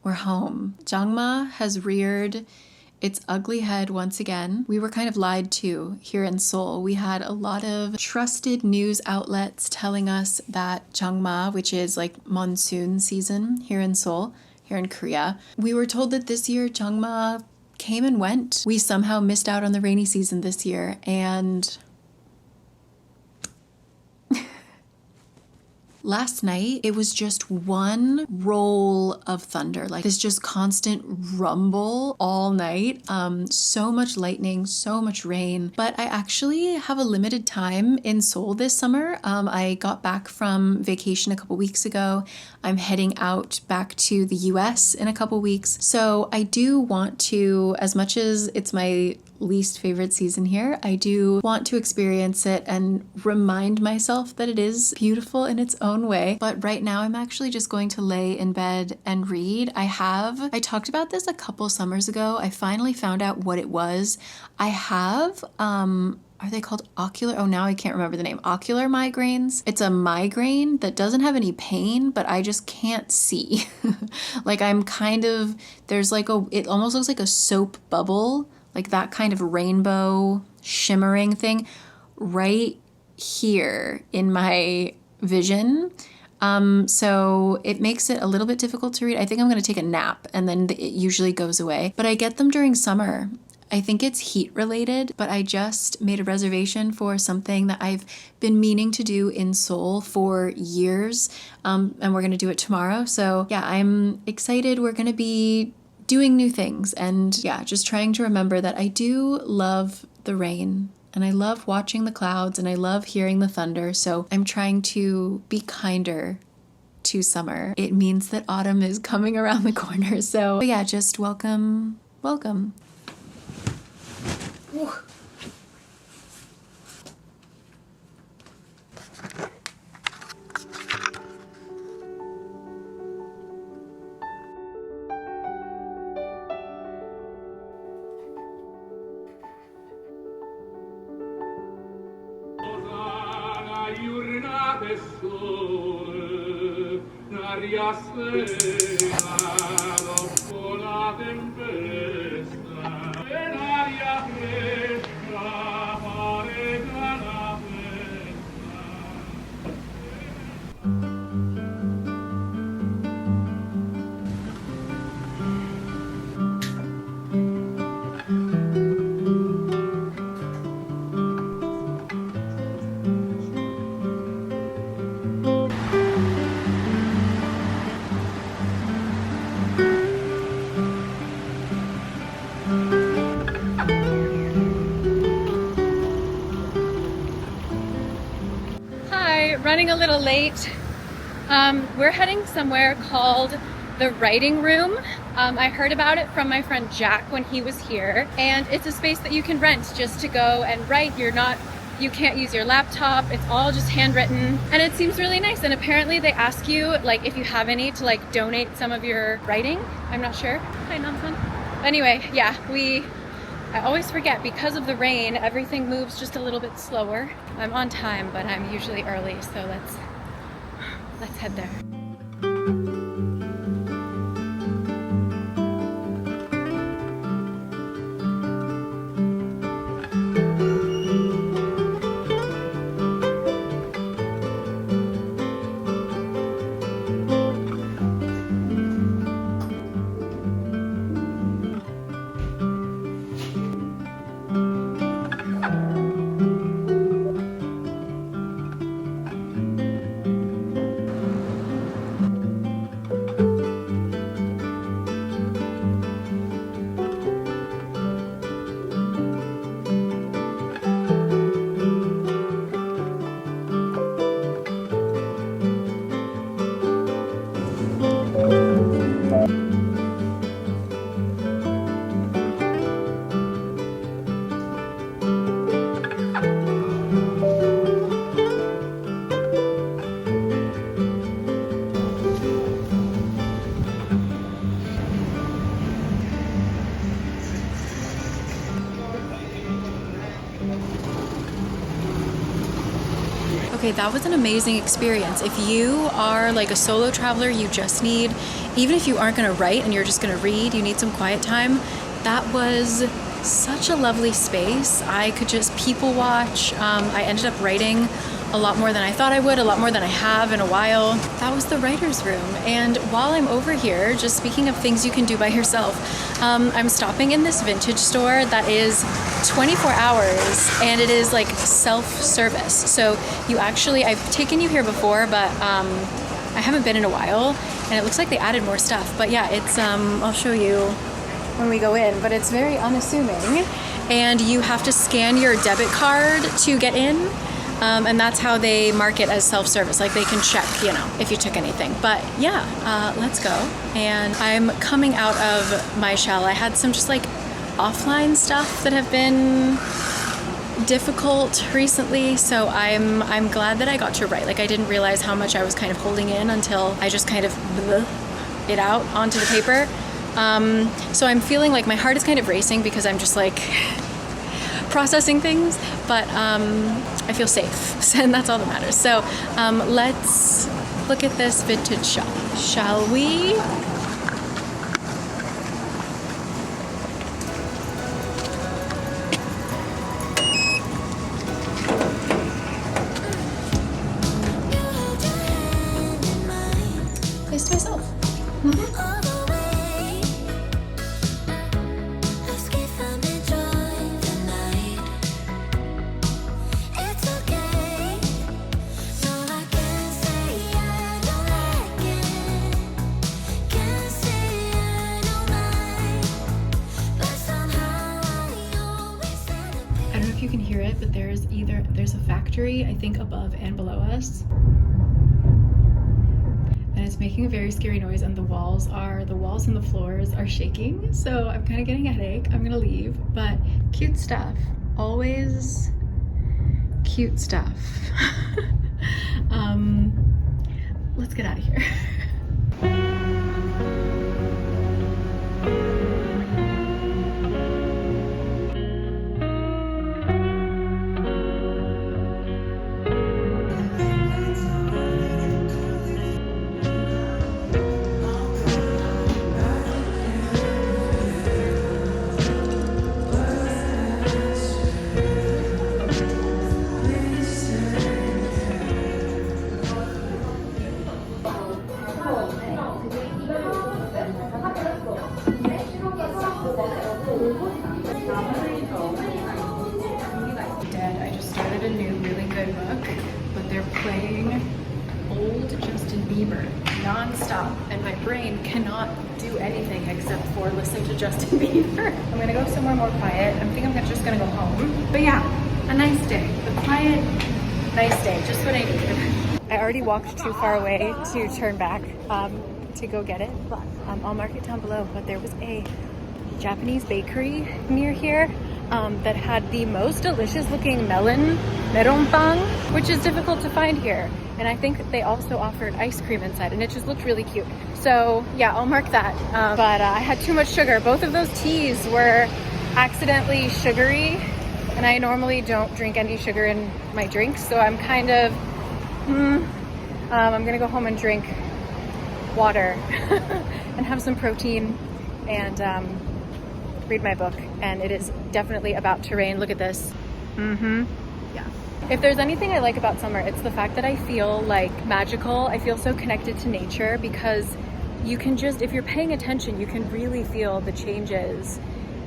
We're home. Jangma has reared its ugly head once again. We were kind of lied to here in Seoul. We had a lot of trusted news outlets telling us that Jangma, which is like monsoon season here in Seoul, here in Korea, we were told that this year Jangma came and went. We somehow missed out on the rainy season this year, and last night, it was just one roll of thunder, like this just constant rumble all night. So much lightning, so much rain. But I actually have a limited time in Seoul this summer. I got back from vacation a couple weeks ago. I'm heading out back to the US in a couple weeks. So I do want to, as much as it's my least favorite season here, I do want to experience it and remind myself that it is beautiful in its own way. But right now I'm actually just going to lay in bed and read. I talked about this a couple summers ago. I finally found out what it was. I have are they called ocular? Oh, now I can't remember the name. Ocular migraines. It's a migraine that doesn't have any pain, but I just can't see. Like there's like it almost looks like a soap bubble, like that kind of rainbow shimmering thing right here in my vision. So it makes it a little bit difficult to read. I think I'm going to take a nap and then it usually goes away. But I get them during summer. I think it's heat related, but I just made a reservation for something that I've been meaning to do in Seoul for years. And we're going to do it tomorrow. So yeah, I'm excited. We're going to be doing new things and yeah, just trying to remember that I do love the rain and I love watching the clouds and I love hearing the thunder. So I'm trying to be kinder to summer. It means that autumn is coming around the corner. So yeah, just welcome. Whew. Running a little late. We're heading somewhere called the Writing Room. I heard about it from my friend Jack when he was here, and it's a space that you can rent just to go and write. You can't use your laptop. It's all just handwritten, and it seems really nice. And apparently they ask you, like, if you have any, to like donate some of your writing. I'm not sure. Hi, Monsoon. Anyway, yeah, I always forget because of the rain, everything moves just a little bit slower. I'm on time, but I'm usually early, so let's head there. Okay, that was an amazing experience. If you are like a solo traveler, you just need, even if you aren't going to write and you're just going to read, you need some quiet time. That was such a lovely space. I could just people watch. I ended up writing a lot more than I thought I would, a lot more than I have in a while. That was the writer's room. And while I'm over here, just speaking of things you can do by yourself, I'm stopping in this vintage store that is 24 hours and it is like self-service. So you actually, I've taken you here before, but I haven't been in a while and it looks like they added more stuff. But yeah, it's, I'll show you when we go in, but it's very unassuming and you have to scan your debit card to get in. And that's how they mark it as self-service. Like they can check, you know, if you took anything. But yeah, let's go. And I'm coming out of my shell. I had some just like offline stuff that have been difficult recently. So I'm glad that I got to write. Like I didn't realize how much I was kind of holding in until I just kind of blew it out onto the paper. So I'm feeling like my heart is kind of racing because I'm just like processing things, but I feel safe, and that's all that matters. So let's look at this vintage shop, shall we? Place to myself. You can hear it, but there's a factory, I think, above and below us, and it's making a very scary noise, and the walls and the floors are shaking, so I'm kind of getting a headache. I'm gonna leave, but cute stuff, always cute stuff. Let's get out of here. I just started a new really good book, but they're playing old Justin Bieber non-stop, and my brain cannot do anything except for listen to Justin Bieber. I'm gonna go somewhere more quiet. I'm just gonna go home. But yeah, a nice day. A quiet, nice day, just what I needed. I already walked too far away to turn back to go get it, but I'll mark it down below. But there was a Japanese bakery near here that had the most delicious looking meron pan, which is difficult to find here. And I think they also offered ice cream inside, and it just looked really cute. So yeah, I'll mark that. But I had too much sugar. Both of those teas were accidentally sugary, and I normally don't drink any sugar in my drinks, so I'm kind of, I'm gonna go home and drink water and have some protein and read my book. And it is definitely about to rain. Look at this. Yeah. If there's anything I like about summer, it's the fact that I feel like magical. I feel so connected to nature because you can just, if you're paying attention, you can really feel the changes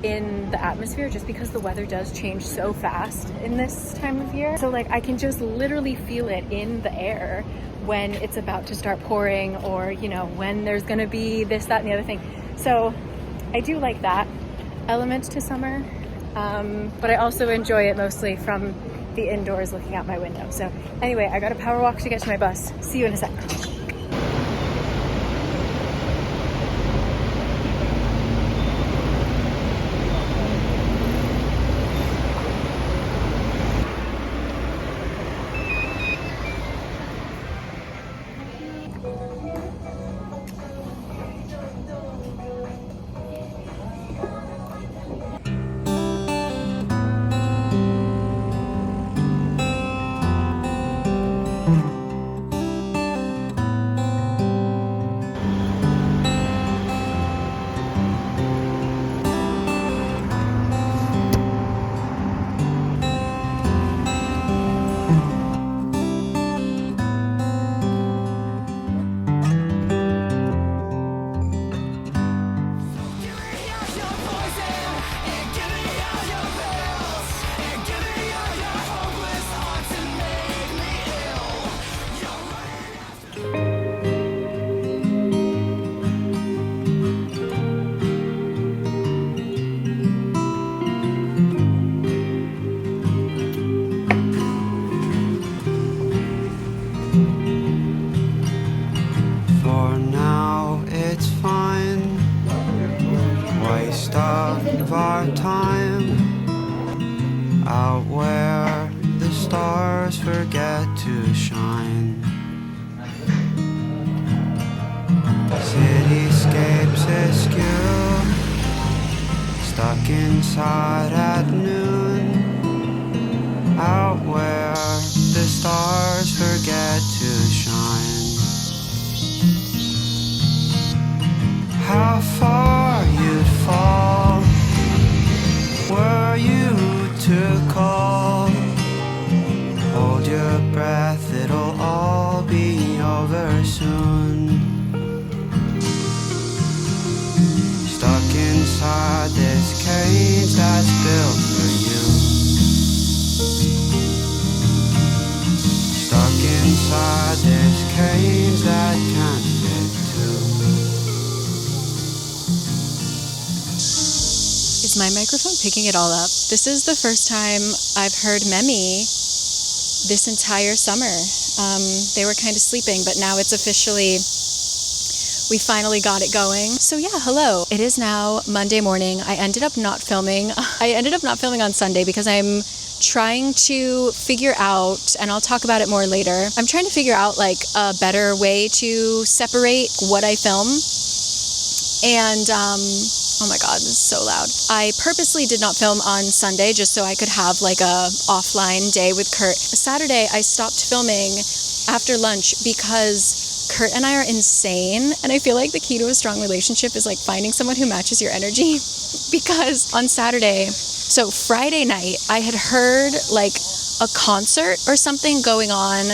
in the atmosphere just because the weather does change so fast in this time of year. So like I can just literally feel it in the air when it's about to start pouring, or you know, when there's gonna be this, that, and the other thing. So I do like that element to summer, but I also enjoy it mostly from the indoors looking out my window. So anyway, I got a power walk to get to my bus. See you in a sec. waste of our time, out where the stars forget to shine. Cityscapes askew, stuck inside at noon, out where the stars forget to shine. How far you'd fall were you to call. Hold your breath, it'll all be over soon. Stuck inside this cage that's built for you. Stuck inside this cage that can't fit too. Is my microphone picking it all up? This is the first time I've heard Memi this entire summer. They were kind of sleeping, but now it's officially, we finally got it going. So yeah, hello. It is now Monday morning. I ended up not filming on Sunday because I'm trying to figure out, and I'll talk about it more later, I'm trying to figure out like a better way to separate what I film. And oh my god, this is so loud. I purposely did not film on Sunday just so I could have like a offline day with Kurt. Saturday I stopped filming after lunch because Kurt and I are insane, and I feel like the key to a strong relationship is like finding someone who matches your energy. Because on Friday night, I had heard like a concert or something going on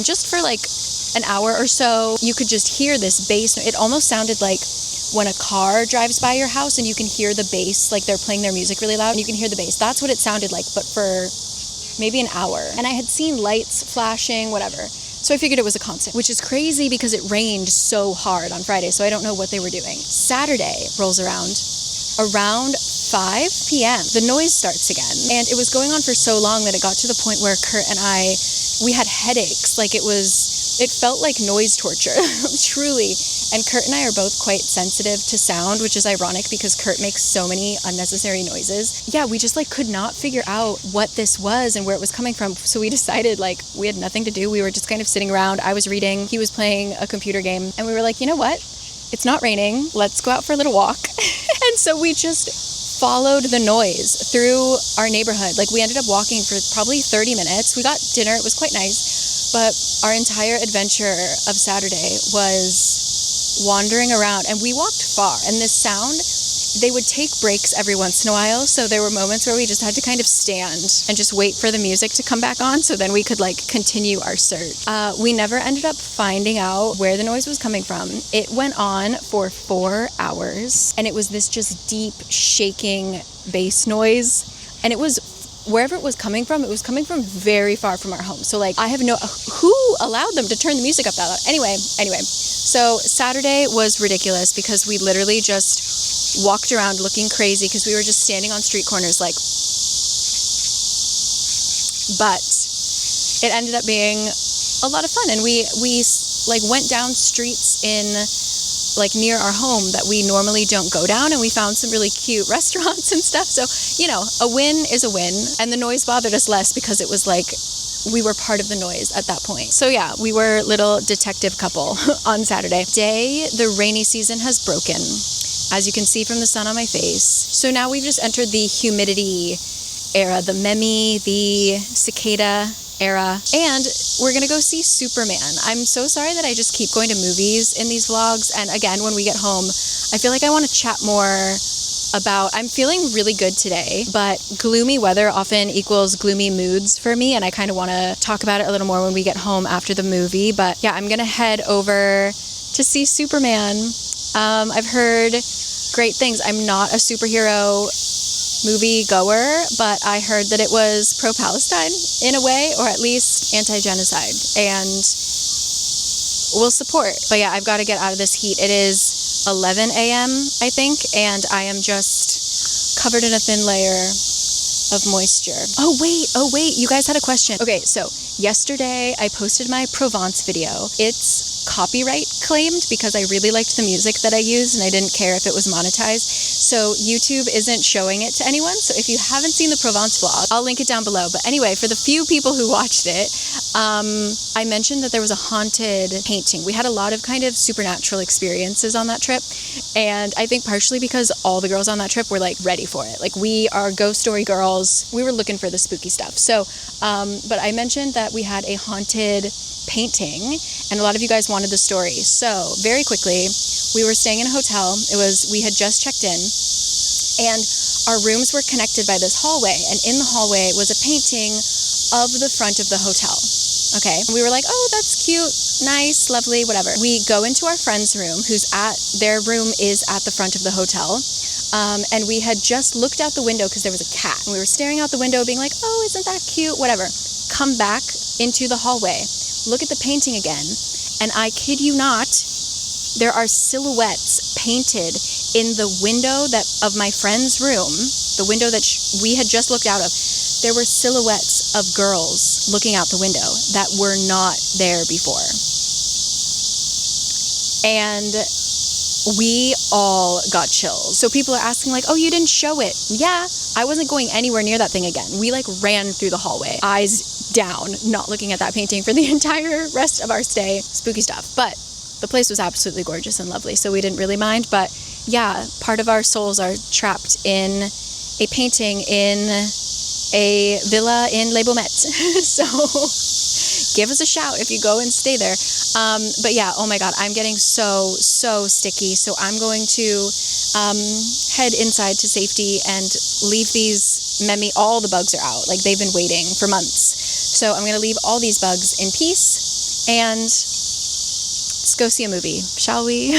just for like an hour or so. You could just hear this bass. It almost sounded like when a car drives by your house and you can hear the bass, like they're playing their music really loud and you can hear the bass. That's what it sounded like, but for maybe an hour. And I had seen lights flashing, whatever. So I figured it was a concert, which is crazy because it rained so hard on Friday, so I don't know what they were doing. Saturday rolls around 5 p.m. The noise starts again. And it was going on for so long that it got to the point where Kurt and we had headaches. Like it felt like noise torture, truly. And Kurt and I are both quite sensitive to sound, which is ironic because Kurt makes so many unnecessary noises. Yeah, we just like could not figure out what this was and where it was coming from. So we decided like we had nothing to do. We were just kind of sitting around. I was reading, he was playing a computer game, and we were like, you know what? It's not raining. Let's go out for a little walk. And so we just followed the noise through our neighborhood. Like we ended up walking for probably 30 minutes. We got dinner. It was quite nice. But our entire adventure of Saturday was wandering around, and we walked far. And this sound, they would take breaks every once in a while. So there were moments where we just had to kind of stand and just wait for the music to come back on so then we could like continue our search. We never ended up finding out where the noise was coming from. It went on for 4 hours, and it was this just deep shaking bass noise. And it was, wherever it was coming from very far from our home. So like I have who allowed them to turn the music up that loud? Anyway. So Saturday was ridiculous because we literally just walked around looking crazy because we were just standing on street corners like, but it ended up being a lot of fun. And we like went down streets in like near our home that we normally don't go down, and we found some really cute restaurants and stuff. So, you know, a win is a win, and the noise bothered us less because it was like we were part of the noise at that point. So yeah, we were little detective couple on Saturday. Today, the rainy season has broken, as you can see from the sun on my face. So now we've just entered the humidity era, the Memi, the cicada era, and we're gonna go see Superman. I'm so sorry that I just keep going to movies in these vlogs, and again, when we get home, I feel like I want to chat more about, I'm feeling really good today, but gloomy weather often equals gloomy moods for me, and I kind of want to talk about it a little more when we get home after the movie. But yeah, I'm gonna head over to see Superman. I've heard great things. I'm not a superhero movie goer, but I heard that it was pro-Palestine in a way, or at least anti-genocide, and we'll support. But yeah, I've got to get out of this heat. It is 11 a.m. I think, and I am just covered in a thin layer of moisture. Oh wait, you guys had a question. Okay, so yesterday I posted my Provence video. It's copyright claimed because I really liked the music that I used and I didn't care if it was monetized. So YouTube isn't showing it to anyone. So if you haven't seen the Provence vlog, I'll link it down below. But anyway, for the few people who watched it, I mentioned that there was a haunted painting. We had a lot of kind of supernatural experiences on that trip. And I think partially because all the girls on that trip were like ready for it. Like, we are ghost story girls. We were looking for the spooky stuff. So, but I mentioned that we had a haunted painting and a lot of you guys wanted the story. So very quickly, we were staying in a hotel. We had just checked in and our rooms were connected by this hallway. And in the hallway was a painting of the front of the hotel. Okay. We were like, oh, that's cute, nice, lovely, whatever. We go into our friend's room, their room is at the front of the hotel. And we had just looked out the window because there was a cat. And we were staring out the window being like, oh, isn't that cute? Whatever. Come back into the hallway, look at the painting again. And I kid you not, there are silhouettes painted in the window of my friend's room, the window that we had just looked out of. There were silhouettes of girls looking out the window that were not there before. And we all got chills. So people are asking like, oh, you didn't show it. Yeah, I wasn't going anywhere near that thing again. We like ran through the hallway, eyes down, not looking at that painting for the entire rest of our stay. Spooky stuff. But the place was absolutely gorgeous and lovely, so we didn't really mind. But yeah, part of our souls are trapped in a painting in a villa in Les Baumettes. So give us a shout if you go and stay there. But yeah, oh my God, I'm getting so sticky. So I'm going to head inside to safety and leave these memi. All the bugs are out. Like, they've been waiting for months. So I'm going to leave all these bugs in peace and let's go see a movie, shall we?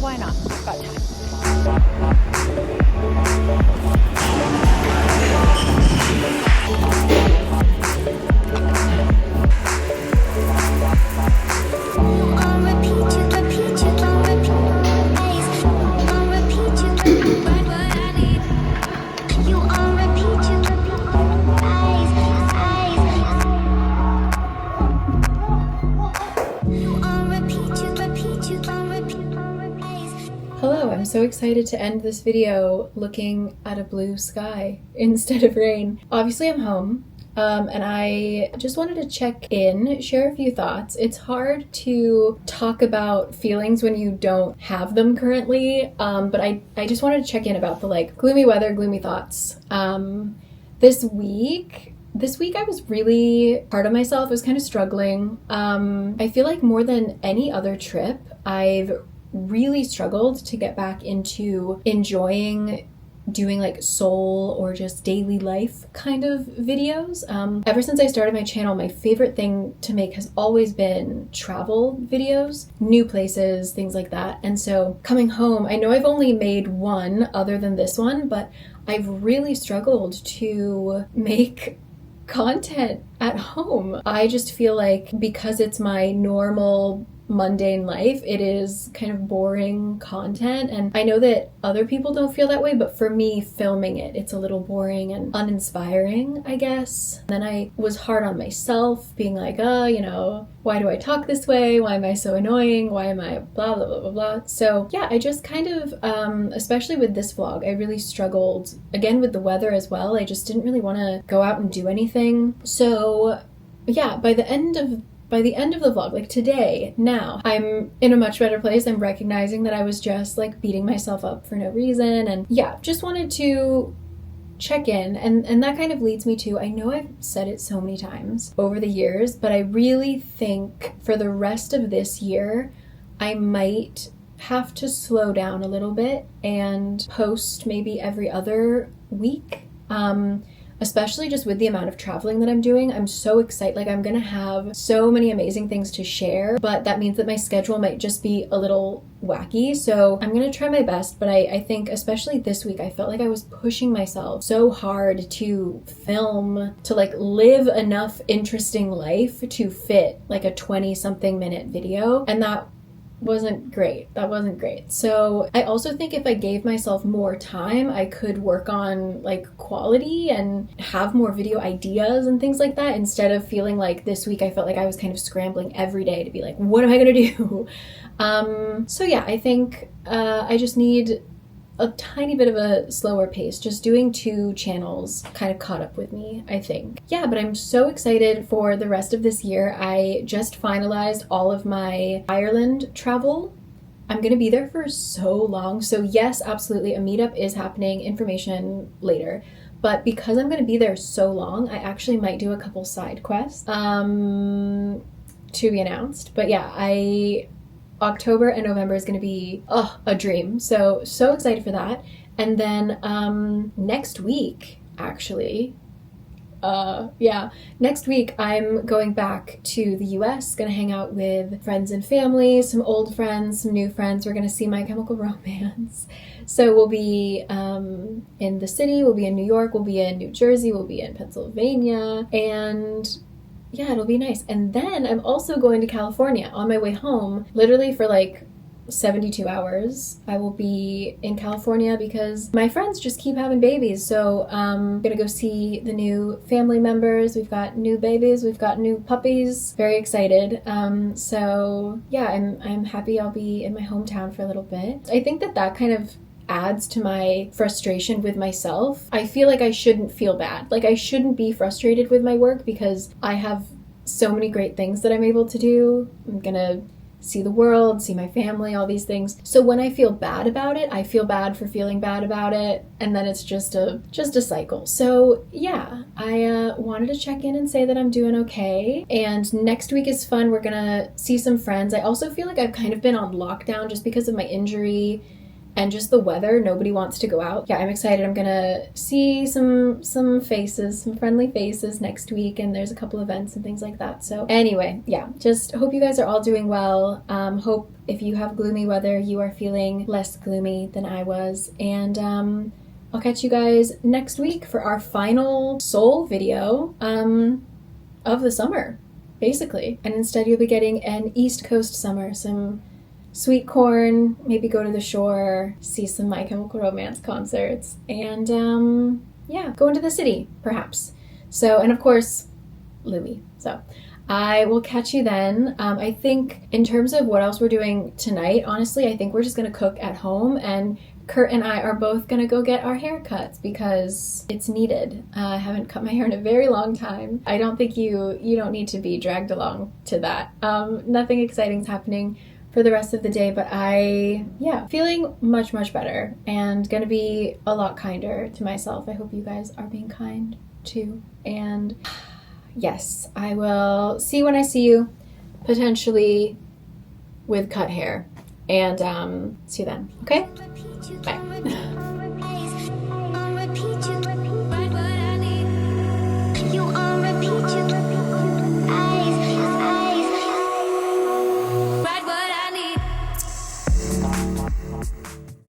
Why not? I've got time. Hello, I'm so excited to end this video looking at a blue sky instead of rain. Obviously I'm home, and I just wanted to check in, share a few thoughts. It's hard to talk about feelings when you don't have them currently, but I just wanted to check in about the like gloomy weather, gloomy thoughts. This week I was really hard on myself. I was kind of struggling. I feel like more than any other trip, I've really struggled to get back into enjoying doing like soul or just daily life kind of videos. Ever since I started my channel, my favorite thing to make has always been travel videos, new places, things like that. And so coming home, I know I've only made one other than this one, but I've really struggled to make content at home. I just feel like because it's my normal mundane life, it is kind of boring content, and I know that other people don't feel that way, but for me, filming it's a little boring and uninspiring, I guess. Then I was hard on myself, being like, oh, why do I talk this way? Why am I so annoying? Why am I blah blah blah blah blah? So yeah, I just kind of especially with this vlog, I really struggled again with the weather as well. I just didn't really want to go out and do anything. So yeah, by the end of the vlog, like today, now, I'm in a much better place. I'm recognizing that I was just like beating myself up for no reason. And yeah, just wanted to check in, and that kind of leads me to, I know I've said it so many times over the years, but I really think for the rest of this year, I might have to slow down a little bit and post maybe every other week. Especially just with the amount of traveling that I'm doing. I'm so excited. Like, I'm gonna have so many amazing things to share, but that means that my schedule might just be a little wacky. So I'm gonna try my best, but I think especially this week, I felt like I was pushing myself so hard to film, to like live enough interesting life to fit like a 20-something minute video. And that wasn't great. So I also think if I gave myself more time, I could work on like quality and have more video ideas and things like that, instead of feeling like this week I felt like I was kind of scrambling every day to be like, what am I gonna do? So yeah, I think I just need a tiny bit of a slower pace. Just doing 2 channels kind of caught up with me, I think. Yeah, but I'm so excited for the rest of this year. I just finalized all of my Ireland travel. I'm gonna be there for so long. So yes, absolutely, a meetup is happening, information later. But because I'm gonna be there so long, I actually might do a couple side quests to be announced. But yeah, October and November is going to be a dream. So excited for that. And then next week, actually, next week I'm going back to the US, going to hang out with friends and family, some old friends, some new friends. We're going to see My Chemical Romance. So we'll be in the city, we'll be in New York, we'll be in New Jersey, we'll be in Pennsylvania, and yeah, it'll be nice. And then I'm also going to California on my way home, literally for like 72 hours. I will be in California because my friends just keep having babies. So I'm gonna go see the new family members. We've got new babies, we've got new puppies. Very excited. So yeah, I'm happy I'll be in my hometown for a little bit. I think that kind of adds to my frustration with myself. I feel like I shouldn't feel bad. Like, I shouldn't be frustrated with my work because I have so many great things that I'm able to do. I'm gonna see the world, see my family, all these things. So when I feel bad about it, I feel bad for feeling bad about it, and then it's just a cycle. So yeah, I wanted to check in and say that I'm doing okay. And next week is fun. We're gonna see some friends. I also feel like I've kind of been on lockdown just because of my injury and just the weather. Nobody wants to go out. Yeah, I'm excited. I'm gonna see some faces, some friendly faces next week, and there's a couple events and things like that. So anyway, yeah, just hope you guys are all doing well. Hope if you have gloomy weather, you are feeling less gloomy than I was. And I'll catch you guys next week for our final Seoul video of the summer, basically. And instead you'll be getting an East Coast summer, some sweet corn, maybe go to the shore, see some My Chemical Romance concerts, and yeah, go into the city, perhaps. So, and of course, Louis. So I will catch you then. I think in terms of what else we're doing tonight, honestly, I think we're just gonna cook at home, and Kurt and I are both gonna go get our haircuts because it's needed. I haven't cut my hair in a very long time. I don't think you don't need to be dragged along to that. Nothing exciting's happening for the rest of the day, but feeling much better and gonna be a lot kinder to myself. I hope you guys are being kind too. And yes, I will see you when I see you, potentially with cut hair, and see you then. Okay, bye.